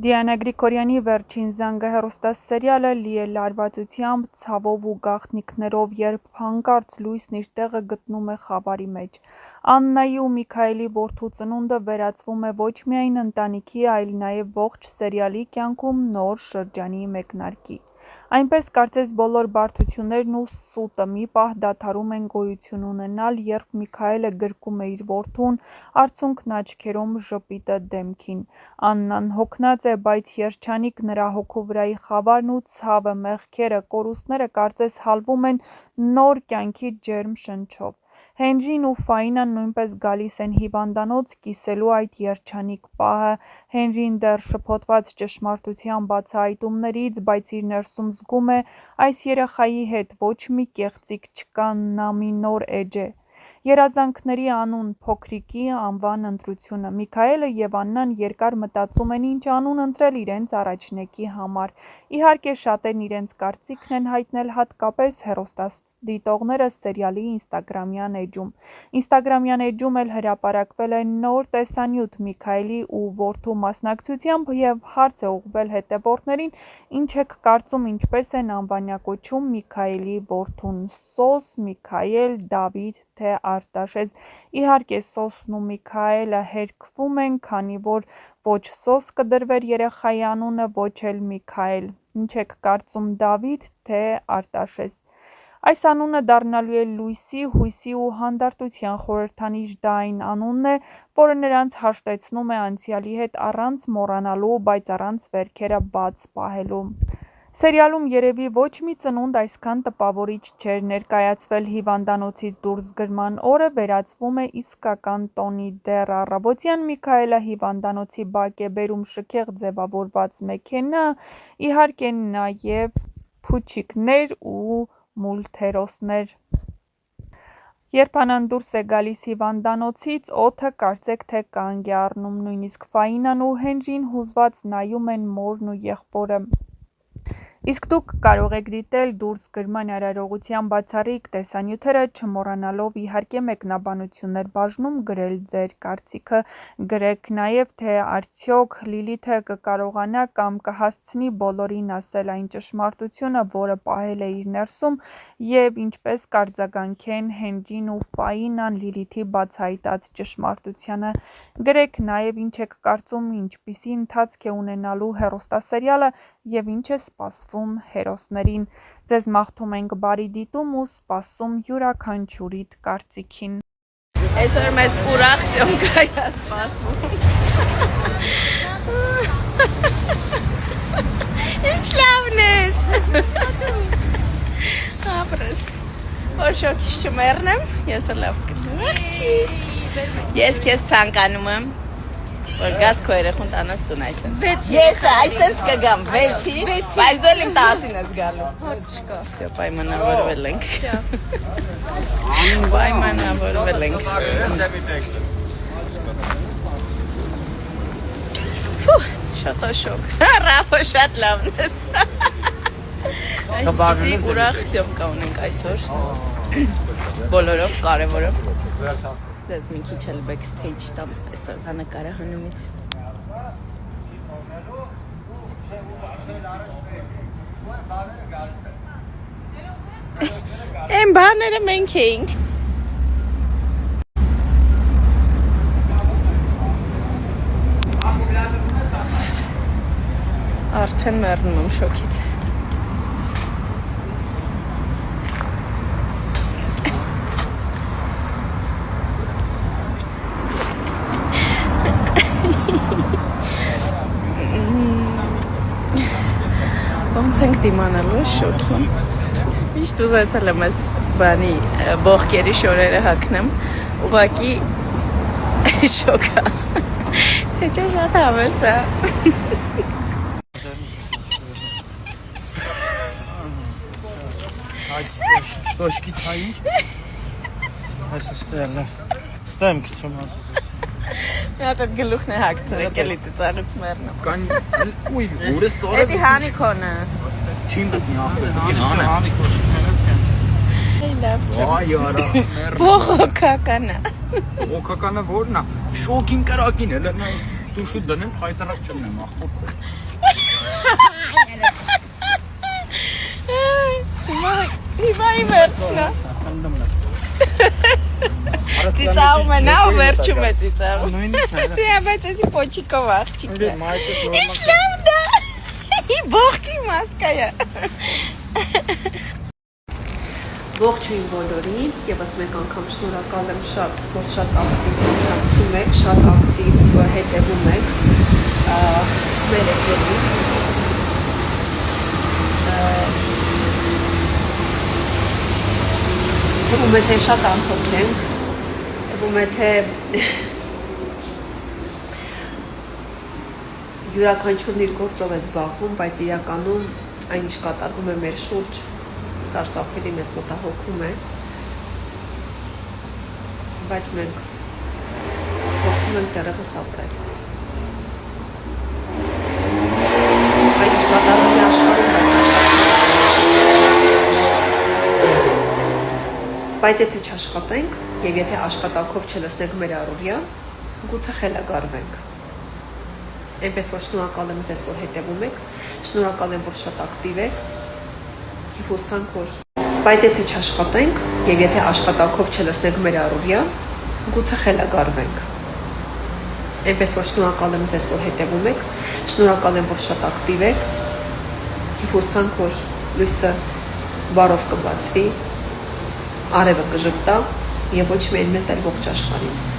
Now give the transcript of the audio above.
Դիանա Գրիգորյանի «Վերջին զանգը» հեռուստասերիալը լի է լարվածությամբ, ցավով ու գաղտնիքներով, երբ հանկարծ լույսն իր տեղը գտնում է խավարի մեջ։ Աննայի ու Միքայելի որդու ծնունդը վերածվում է ոչ միայն ընտանիքի, այլ նաև ողջ սերիալի կյանքում նոր շրջանի մեկնարկի։ Այնպես կարծես բոլոր բարդություններն ու սուտը մի պահ դադարում են գոյություն ունենալ, երբ Միքայելը գրկում է իր որդուն, արցունքն աչքերում, ժպիտը դեմքին։ Աննան հոգնած է, բայց երջանիկ նրա հոգու վրայի խավարն ու ցավը, մեղքերը, կորուստները կարծես հալվում են նոր կյանքի ջերմ շնչով։ Հենրին ու Ֆաինան նույնպես գալիս են հիվանդանոց կիսելու այդ երջանիկ պահը։ Հենրին դեռ շփոթված ճշմարտության բացահայտումներից, բայց իր ներսում զգում է՝ այս երեխայի հետ ոչ մի կեղծիք չկա, նա մի նոր էջ է։ Երազանքների անուն փոքրիկի անվան ընտրությունը։ Միքայելը և Աննան երկար մտածում են ինչ անուն ընտրել իրենց առաջնեկի համար։ Իհարկե շատերն իրենց կարծիքն են հայտնել, հատկապես հեռուստադիտողները սերիալի ինստագրամյան էջում։ Ինստագրամյան էջում էլ հրապարակվել է նոր տեսանյութ Միքայելի ու որդու մասնակցությամբ և հարց է ուղղվել հետևորդներին՝ ինչ եք կարծում, ինչպես են անվանակոչում Միքայելի որդուն՝ Սոս, Միքայել, Դավիթ, թե Արտաշես։ Իհարկե Սոսն ու Միքայելը հերքվում են, քանի որ ոչ Սոս կդրվեր երեխայի անունը, ոչ էլ Միքայել։ Ինչ եք կարծում, Դավիթ, թե Արտաշես։ Այս անունը դառնալու է լույսի, հույսի ու հանդարտության խորհրդանիշ, դա այն անունն է, որը նրանց հաշտեցնում է անցյալի հետ առանց մոռանալու, բայց առանց վերքերը բաց պահելու։ Սերիալում երևի ոչ մի ծնունդ այսքան տպավորիչ չէր ներկայացվել։ Հիվանդանոցից դուրս գրման օրը վերածվում է իսկական տոնի։ Դեռ առավոտյան Միքայելը հիվանդանոցի բակ է բերում շքեղ ձևավորված մեքենա, իհարկե նաև փուչիկներ ու մուլտհերոսներ։ Երբ Անան դուրս է գալիս հիվանդանոցից, օդը կարծեք թե կանգ է առնում, նույնիսկ Ֆաինան ու Հենրին հուզված նայում են մորն ու եղբորը։ Իսկ դուք կարող եք դիտել դուրս գրման արարողության բացառիկ տեսանյութերը, չմոռանալով իհարկե մեկնաբանություններ բաժնում գրել ձեր կարծիքը։ Գրեք նաև, թե արդյոք Լիլիթը կկարողանա կամ կհասցնի բոլորին ասել այն ճշմարտությունը, որը պահել է իր ներսում, և ինչպես կարձագանքեն Հենրին ու Ֆաինան Լիլիթի բացահայտած ճշմարտությանը։ Գրեք նաև ինչ եք կարծում, ինչպիսի ընթացք է ունենալու հեռուստասերիալը և ինչ է սպասվում հերոսներին։ Ձեզ մաղթում ենք բարի դիտում ու սպասում յուրաքանչյուրիդ կարծիքին։ Այսօր մեզ ուրախ սյոմկա է սպասվում։ Ինչ լավն ես։ Ապրես։ Որ շոքից չմեռնեմ, ես լավ կլինեմ։ Ես քեզ ցանկանում եմ, որ գաս քո երեխուն տանես տուն այսպես։ Ես այսպես կգամ 6-ի, բայց դու իմ 10-ին ես գալու։ Հարց չկա։ Всё, պայմանավորվել ենք։ Պայմանավորվել ենք։ Շոտ Ռաֆը շատ լավն ես։ Այսպիսի ուրախ սյոմկա ունենք այսօր։ Բոլորով կարևորը։ Դες մի քիչ էլ backstage տամ այսօրվա նկարահանումից։ Այն բաները մենք էինք։ Արդեն մեռնում եմ շոքից։ Ոնց ենք դիմանալու շոքին։ Միշտ ուզեցել եմ այս բանի բողկերի շորերը հագնեմ, ուղղակի շոկա։ Թե չէ շատ հավես է։ Դոշկի թայինք։ Այս ստելը։ Ստեմ քիչում ասես։ Մի հատ այդ գլուխն է հագցրել, էլի ծաղից մեռնում։ Կան ուй, ուրը սորը։ Էդի հանիքոնը։ Չին դնի ապը։ Հանիքոնը։ Լավ չէ։ Այ արա։ Բողոքականը։ Բողոքականը որն է։ Շոկին կրակին էլ նա։ Դու շուտ դնեմ, խայտարակ չնեմ, ախպոտ։ Հիմա իմերնա։ Ծիծաղում է նա ու վերջում է ծիծաղում։ Նույնիսկ է։ Դե բայց էսի պոչիկով աղջիկն է։ Մայրս Ինչ լավ դա։ Բողքի մասկա է։ Ողջույն բոլորին, եւս մեկ անգամ շնորհակալ եմ շատ, որ շատ ակտիվ մասնակցում եք, շատ ակտիվ հետևում եք մեր էջերին։ Թվում է թե շատ անհոգ ենք, թվում է թե յուրաքանչյուրն իր գործով է զբաղվում, բայց իրականում այն ինչ կատարվում է մեր շուրջ սարսափելի մեզ մտահոգում է, բայց մենք փորձում ենք դեռևս ապրել։ Այն ինչ կատարվում է աշխարհում, բայց եթե չաշխատենք եւ եթե աշխատանքով չլցնենք մեր առօրյան, գուցե խելագարվենք։ Այնպես որ շնորհակալ եմ ձեզ, որ հետևում եք, շնորհակալ եմ, որ շատ ակտիվ եք։ Հուսանք, որ բայց եթե չաշխատենք եւ եթե աշխատանքով չլցնենք մեր առօրյան, գուցե խելագարվենք։ Այնպես որ շնորհակալ եմ ձեզ, որ հետևում եք, շնորհակալ եմ, որ շատ ակտիվ եք։ Հուսանք, որ լույսը բարով կբացվի, արևը կժպտա եւ ոչ միայն մեզ, այլ ողջ աշխարհին։